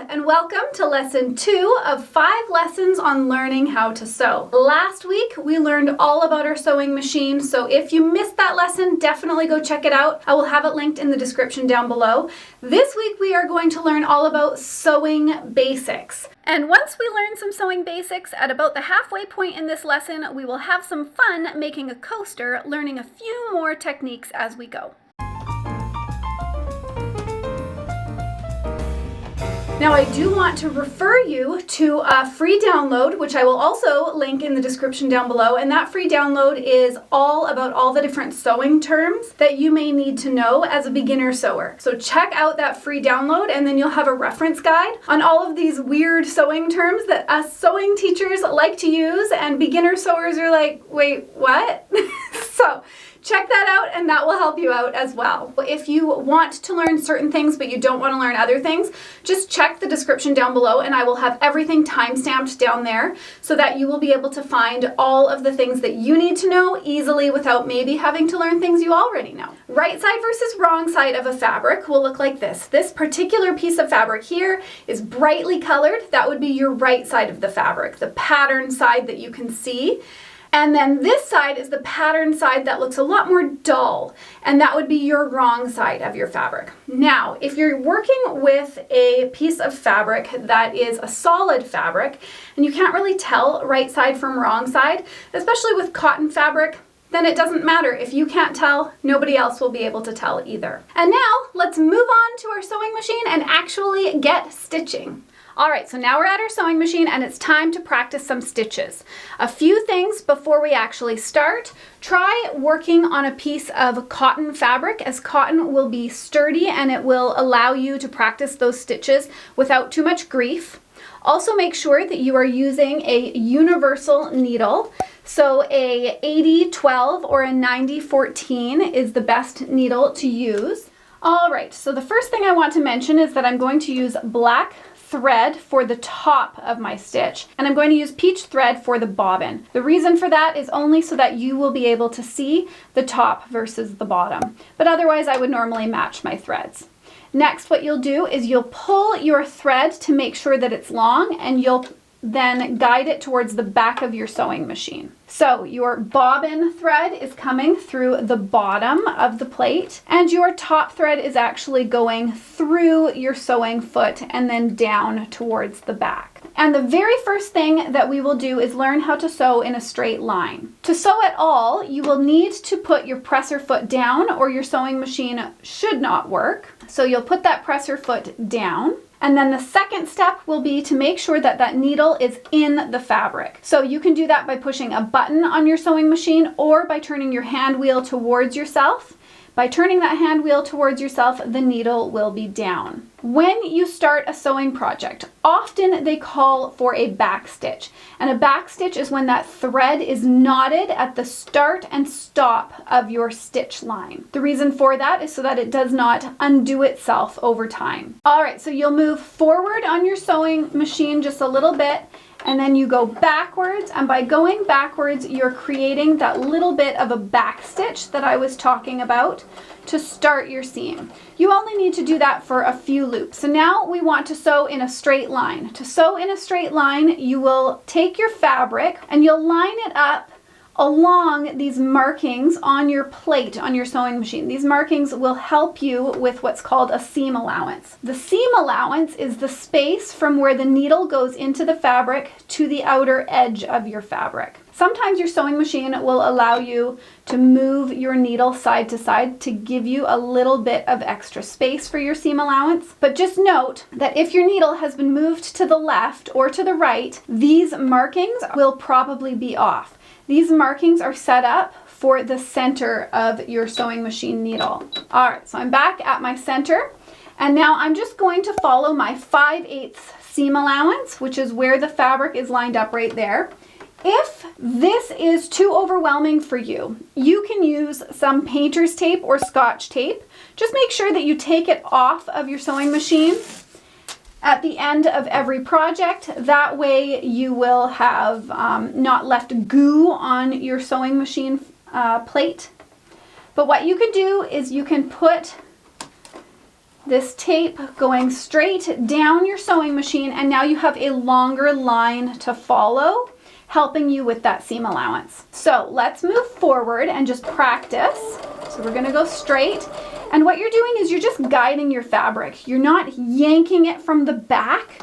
and welcome to lesson 2 of 5 lessons on learning how to sew. Last week we learned all about our sewing machine, so if you missed that lesson, definitely go check it out. I will have it linked in the description down below. This week we are going to learn all about sewing basics. And once we learn some sewing basics, at about the halfway point in this lesson, we will have some fun making a coaster, learning a few more techniques as we go. Now I do want to refer you to a free download, which I will also link in the description down below, and that free download is all about all the different sewing terms that you may need to know as a beginner sewer. So check out that free download and then you'll have a reference guide on all of these weird sewing terms that us sewing teachers like to use and beginner sewers are like, wait, what? So check that out and that will help you out as well. If you want to learn certain things but you don't want to learn other things, just check the description down below and I will have everything time-stamped down there so that you will be able to find all of the things that you need to know easily without maybe having to learn things you already know. Right side versus wrong side of a fabric will look like this. This particular piece of fabric here is brightly colored. That would be your right side of the fabric, the pattern side that you can see. And then this side is the pattern side that looks a lot more dull, and that would be your wrong side of your fabric. Now, if you're working with a piece of fabric that is a solid fabric, and you can't really tell right side from wrong side, especially with cotton fabric, then it doesn't matter. If you can't tell, nobody else will be able to tell either. And now, let's move on to our sewing machine and actually get stitching. All right, so now we're at our sewing machine and it's time to practice some stitches. A few things before we actually start. Try working on a piece of cotton fabric, as cotton will be sturdy and it will allow you to practice those stitches without too much grief. Also make sure that you are using a universal needle. So a 80-12 or a 90-14 is the best needle to use. All right, so the first thing I want to mention is that I'm going to use black thread for the top of my stitch, and I'm going to use peach thread for the bobbin. The reason for that is only so that you will be able to see the top versus the bottom, but otherwise I would normally match my threads. Next, what you'll do is you'll pull your thread to make sure that it's long, and you'll then guide it towards the back of your sewing machine. So your bobbin thread is coming through the bottom of the plate, and your top thread is actually going through your sewing foot and then down towards the back. And the very first thing that we will do is learn how to sew in a straight line. To sew at all, you will need to put your presser foot down or your sewing machine should not work. So you'll put that presser foot down. And then the second step will be to make sure that that needle is in the fabric. So you can do that by pushing a button on your sewing machine or by turning your hand wheel towards yourself. By turning that hand wheel towards yourself, the needle will be down. When you start a sewing project, often they call for a back stitch. And a back stitch is when that thread is knotted at the start and stop of your stitch line. The reason for that is so that it does not undo itself over time. All right, so you'll move forward on your sewing machine just a little bit, and then you go backwards, and by going backwards, you're creating that little bit of a back stitch that I was talking about to start your seam. You only need to do that for a few loops. So now we want to sew in a straight line. To sew in a straight line, you will take your fabric and you'll line it up along these markings on your plate on your sewing machine. These markings will help you with what's called a seam allowance. The seam allowance is the space from where the needle goes into the fabric to the outer edge of your fabric. Sometimes your sewing machine will allow you to move your needle side to side to give you a little bit of extra space for your seam allowance. But just note that if your needle has been moved to the left or to the right, these markings will probably be off. These markings are set up for the center of your sewing machine needle. All right, so I'm back at my center, and now I'm just going to follow my 5/8 seam allowance, which is where the fabric is lined up right there. If this is too overwhelming for you, you can use some painter's tape or scotch tape. Just make sure that you take it off of your sewing machine at the end of every project. That way you will have not left goo on your sewing machine plate. But what you can do is you can put this tape going straight down your sewing machine, and now you have a longer line to follow, helping you with that seam allowance. So let's move forward and just practice. So we're gonna go straight, and what you're doing is you're just guiding your fabric. You're not yanking it from the back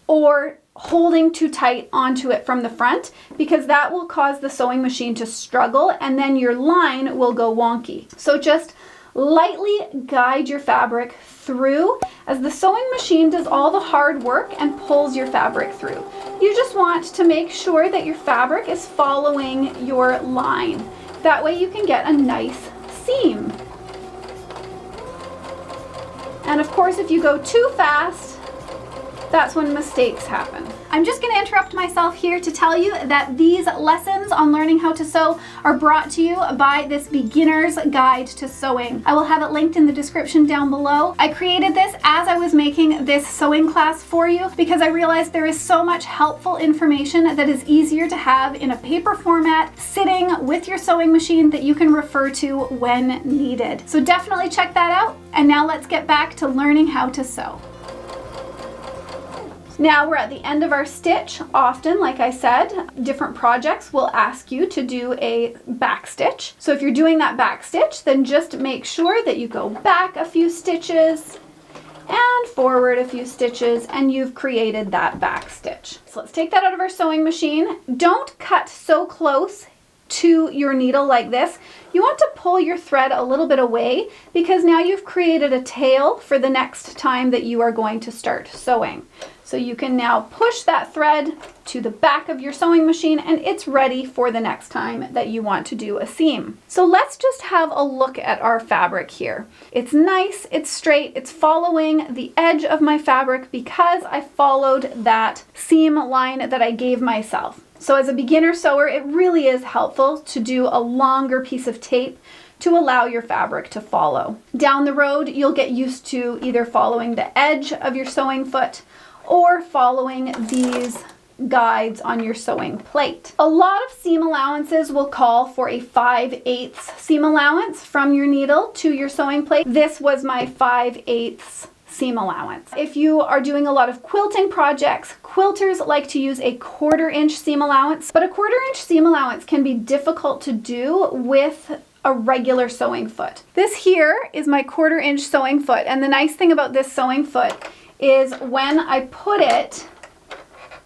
or holding too tight onto it from the front, because that will cause the sewing machine to struggle and then your line will go wonky. So just lightly guide your fabric through as the sewing machine does all the hard work and pulls your fabric through. You just want to make sure that your fabric is following your line. That way you can get a nice seam. And of course, if you go too fast, that's when mistakes happen. I'm just going to interrupt myself here to tell you that these lessons on learning how to sew are brought to you by this beginner's guide to sewing. I will have it linked in the description down below. I created this as I was making this sewing class for you because I realized there is so much helpful information that is easier to have in a paper format sitting with your sewing machine that you can refer to when needed. So definitely check that out. And now let's get back to learning how to sew. Now we're at the end of our stitch. Often, like I said, different projects will ask you to do a back stitch. So if you're doing that back stitch, then just make sure that you go back a few stitches and forward a few stitches, and you've created that back stitch. So let's take that out of our sewing machine. Don't cut so close to your needle like this. You want to pull your thread a little bit away because now you've created a tail for the next time that you are going to start sewing. So you can now push that thread to the back of your sewing machine and it's ready for the next time that you want to do a seam. So let's just have a look at our fabric here. It's nice, it's straight, it's following the edge of my fabric because I followed that seam line that I gave myself. So as a beginner sewer, it really is helpful to do a longer piece of tape to allow your fabric to follow. Down the road, you'll get used to either following the edge of your sewing foot or following these guides on your sewing plate. A lot of seam allowances will call for a 5/8 seam allowance from your needle to your sewing plate. This was my 5/8 seam allowance. If you are doing a lot of quilting projects, quilters like to use a 1/4 inch seam allowance, but a 1/4 inch seam allowance can be difficult to do with a regular sewing foot. This here is my 1/4 inch sewing foot, and the nice thing about this sewing foot is when I put it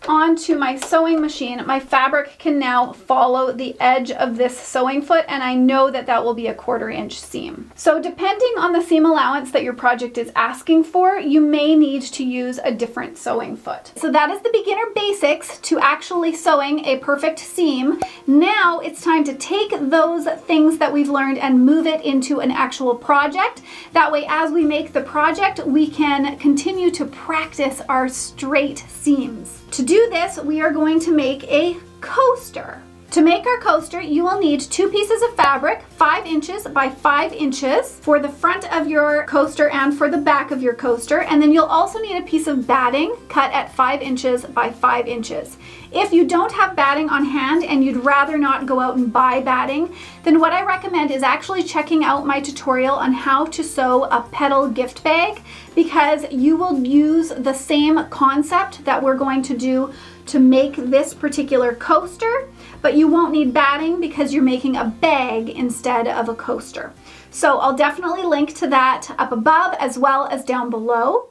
onto my sewing machine, my fabric can now follow the edge of this sewing foot, and I know that that will be a 1/4 inch seam. So depending on the seam allowance that your project is asking for, you may need to use a different sewing foot. So that is the beginner basics to actually sewing a perfect seam. Now it's time to take those things that we've learned and move it into an actual project. That way, as we make the project, we can continue to practice our straight seams. To do this, we are going to make a coaster. To make our coaster, you will need 2 pieces of fabric, 5 inches by 5 inches for the front of your coaster and for the back of your coaster. And then you'll also need a piece of batting cut at 5 inches by 5 inches. If you don't have batting on hand and you'd rather not go out and buy batting, then what I recommend is actually checking out my tutorial on how to sew a petal gift bag, because you will use the same concept that we're going to do to make this particular coaster, but you won't need batting because you're making a bag instead of a coaster. So I'll definitely link to that up above as well as down below.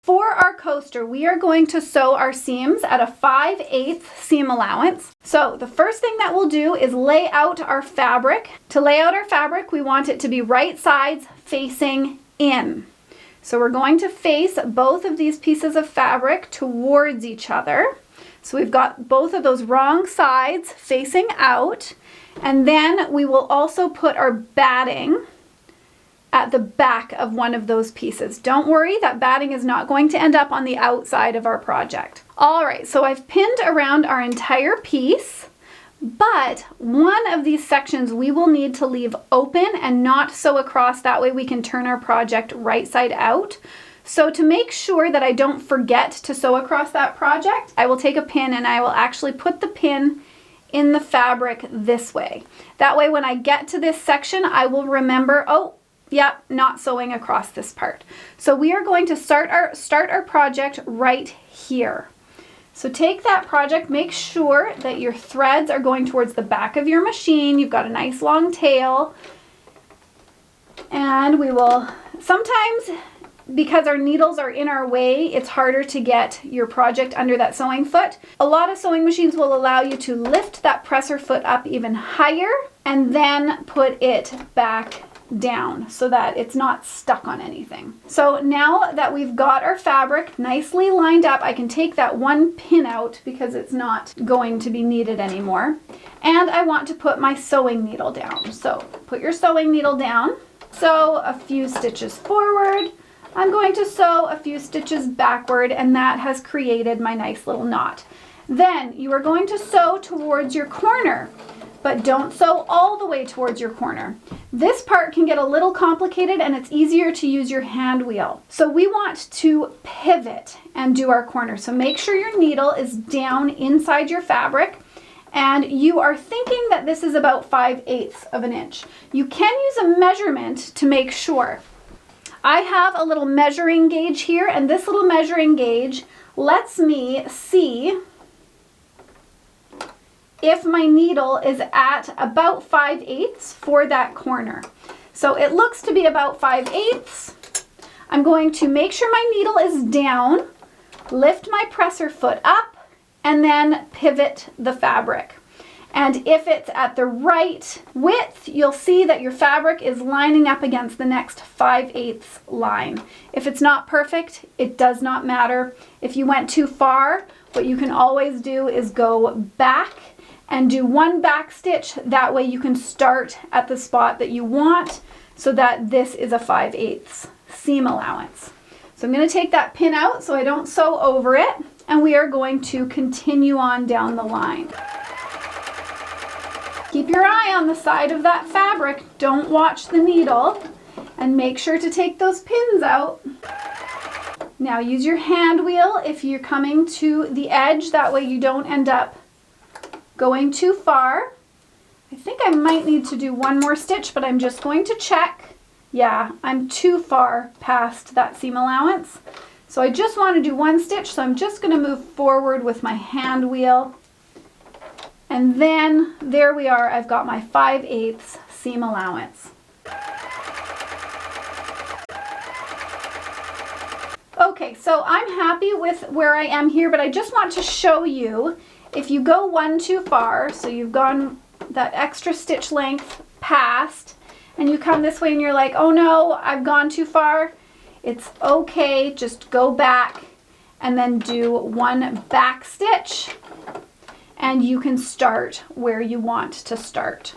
For our coaster, we are going to sew our seams at a 5/8 seam allowance. So the first thing that we'll do is lay out our fabric. To lay out our fabric, we want it to be right sides facing in. So we're going to face both of these pieces of fabric towards each other. So we've got both of those wrong sides facing out. And then we will also put our batting at the back of one of those pieces. Don't worry, that batting is not going to end up on the outside of our project. All right, so I've pinned around our entire piece, but one of these sections we will need to leave open and not sew across. That way we can turn our project right side out. So to make sure that I don't forget to sew across that project, I will take a pin and I will actually put the pin in the fabric this way. That way when I get to this section, I will remember, oh, Yep, not sewing across this part. So we are going to start our project right here. So take that project, make sure that your threads are going towards the back of your machine. You've got a nice long tail. And we will, sometimes because our needles are in our way, it's harder to get your project under that sewing foot. A lot of sewing machines will allow you to lift that presser foot up even higher and then put it back down so that it's not stuck on anything. So now that we've got our fabric nicely lined up, I can take that one pin out because it's not going to be needed anymore. And I want to put my sewing needle down. So put your sewing needle down. Sew a few stitches forward. I'm going to sew a few stitches backward, and that has created my nice little knot. Then you are going to sew towards your corner, but don't sew all the way towards your corner. This part can get a little complicated and it's easier to use your hand wheel. So we want to pivot and do our corner. So make sure your needle is down inside your fabric. And you are thinking that this is about 5/8 of an inch. You can use a measurement to make sure. I have a little measuring gauge here, and this little measuring gauge lets me see if my needle is at about 5/8 for that corner. So it looks to be about 5/8. I'm going to make sure my needle is down, lift my presser foot up, and then pivot the fabric. And if it's at the right width, you'll see that your fabric is lining up against the next 5/8 line. If it's not perfect, it does not matter. If you went too far, what you can always do is go back and do one back stitch. That way you can start at the spot that you want so that this is a 5/8 seam allowance. So I'm going to take that pin out so I don't sew over it, and we are going to continue on down the line. Keep your eye on the side of that fabric. Don't watch the needle, and make sure to take those pins out. Now use your hand wheel if you're coming to the edge. That way you don't end up going too far. I think I might need to do one more stitch, but I'm just going to check. Yeah, I'm too far past that seam allowance. So I just want to do one stitch, so I'm just going to move forward with my hand wheel. And then there we are, I've got my 5/8 seam allowance. Okay, so I'm happy with where I am here, but I just want to show you if you go one too far, so you've gone that extra stitch length past, and you come this way and you're like, oh no, I've gone too far. It's okay, just go back and then do one back stitch, and you can start where you want to start.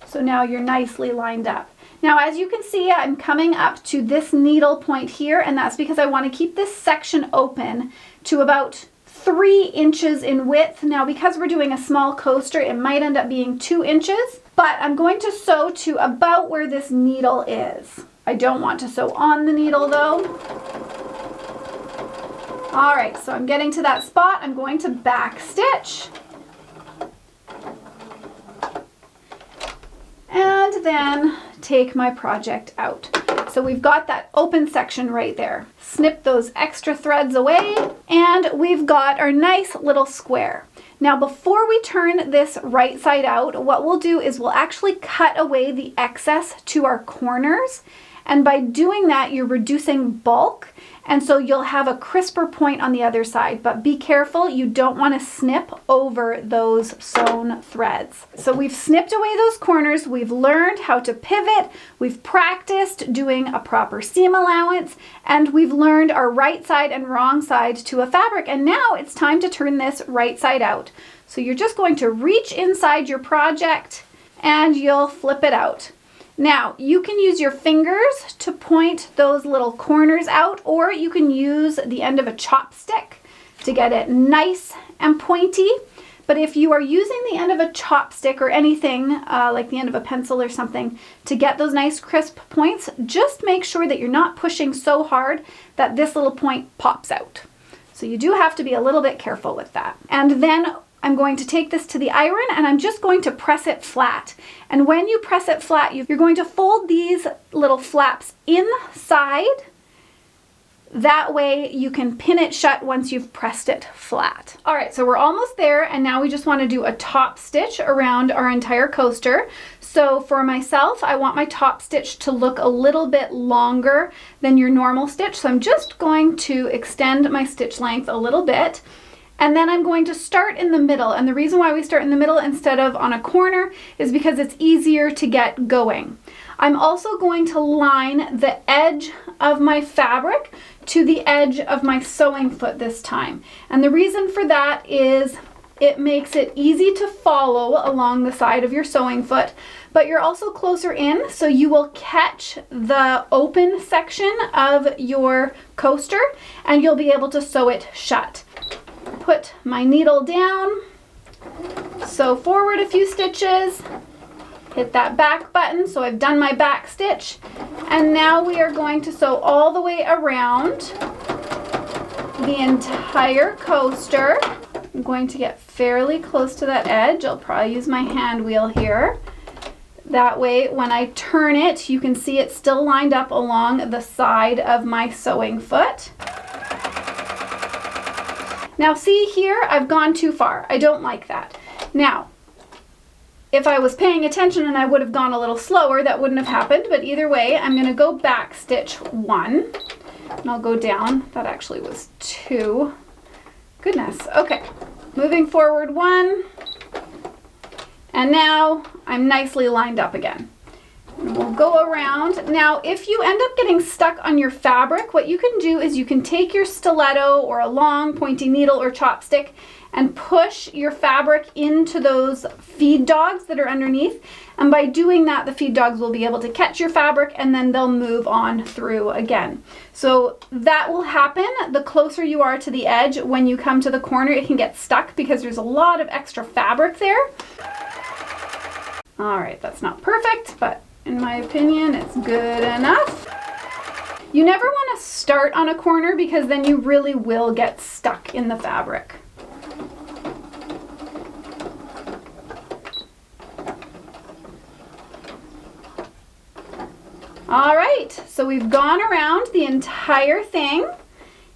So now you're nicely lined up. Now, as you can see, I'm coming up to this needle point here, and that's because I want to keep this section open to about 3 inches in width. Now, because we're doing a small coaster, it might end up being 2 inches, but I'm going to sew to about where this needle is. I don't want to sew on the needle though. All right, so I'm getting to that spot. I'm going to back stitch. And then take my project out. So we've got that open section right there. Snip those extra threads away, and we've got our nice little square. Now, before we turn this right side out, what we'll do is we'll actually cut away the excess to our corners. And by doing that, you're reducing bulk, and so you'll have a crisper point on the other side. But be careful, you don't want to snip over those sewn threads. So we've snipped away those corners, we've learned how to pivot, we've practiced doing a proper seam allowance, and we've learned our right side and wrong side to a fabric. And now it's time to turn this right side out. So you're just going to reach inside your project and you'll flip it out. Now, you can use your fingers to point those little corners out, or you can use the end of a chopstick to get it nice and pointy. But if you are using the end of a chopstick or anything like the end of a pencil or something to get those nice crisp points, just make sure that you're not pushing so hard that this little point pops out. So you do have to be a little bit careful with that. And then I'm going to take this to the iron and I'm just going to press it flat. And when you press it flat, you're going to fold these little flaps inside. That way you can pin it shut once you've pressed it flat. All right, so we're almost there, and now we just want to do a top stitch around our entire coaster. So for myself, I want my top stitch to look a little bit longer than your normal stitch. So I'm just going to extend my stitch length a little bit. And then I'm going to start in the middle. And the reason why we start in the middle instead of on a corner is because it's easier to get going. I'm also going to line the edge of my fabric to the edge of my sewing foot this time. And the reason for that is it makes it easy to follow along the side of your sewing foot, but you're also closer in, so you will catch the open section of your coaster and you'll be able to sew it shut. Put my needle down, sew forward a few stitches, hit that back button, so I've done my back stitch, and now we are going to sew all the way around the entire coaster. I'm going to get fairly close to that edge. I'll probably use my hand wheel here. That way, when I turn it, you can see it's still lined up along the side of my sewing foot. Now see here, I've gone too far. I don't like that. Now, if I was paying attention and I would have gone a little slower, that wouldn't have happened, but either way, I'm gonna go back stitch 1, and I'll go down. That actually was 2. Goodness, okay. Moving forward 1, and now I'm nicely lined up again. And we'll go around. Now, if you end up getting stuck on your fabric, what you can do is you can take your stiletto or a long pointy needle or chopstick and push your fabric into those feed dogs that are underneath. And by doing that, the feed dogs will be able to catch your fabric and then they'll move on through again. So that will happen the closer you are to the edge. When you come to the corner, it can get stuck because there's a lot of extra fabric there. All right, that's not perfect, but in my opinion, it's good enough. You never want to start on a corner because then you really will get stuck in the fabric. All right, so we've gone around the entire thing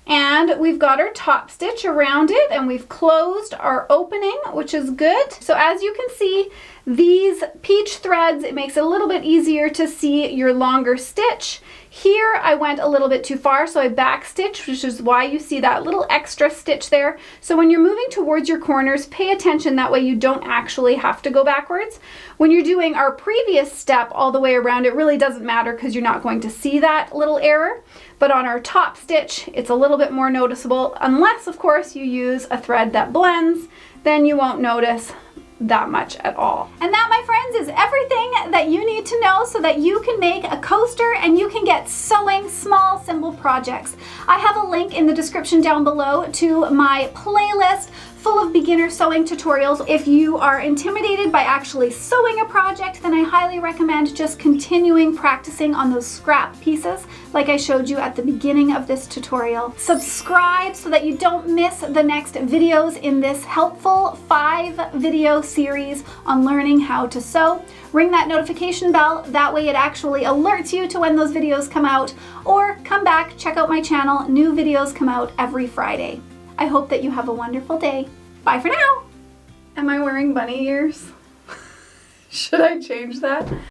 and we've got our top stitch around it and we've closed our opening, which is good. So as you can see, these peach threads, it makes it a little bit easier to see your longer stitch. Here I went a little bit too far, so I back stitched, which is why you see that little extra stitch there. So when you're moving towards your corners, pay attention, that way you don't actually have to go backwards. When you're doing our previous step all the way around, it really doesn't matter because you're not going to see that little error. But on our top stitch, it's a little bit more noticeable, unless of course you use a thread that blends, then you won't notice that much at all. And that, my friends, is everything that you need to know so that you can make a coaster and you can get sewing small, simple projects. I have a link in the description down below to my playlist full of beginner sewing tutorials. If you are intimidated by actually sewing a project, then I highly recommend just continuing practicing on those scrap pieces like I showed you at the beginning of this tutorial. Subscribe so that you don't miss the next videos in this helpful 5-video series on learning how to sew. Ring that notification bell, that way it actually alerts you to when those videos come out, or come back, check out my channel, new videos come out every Friday. I hope that you have a wonderful day. Bye for now. Am I wearing bunny ears? Should I change that?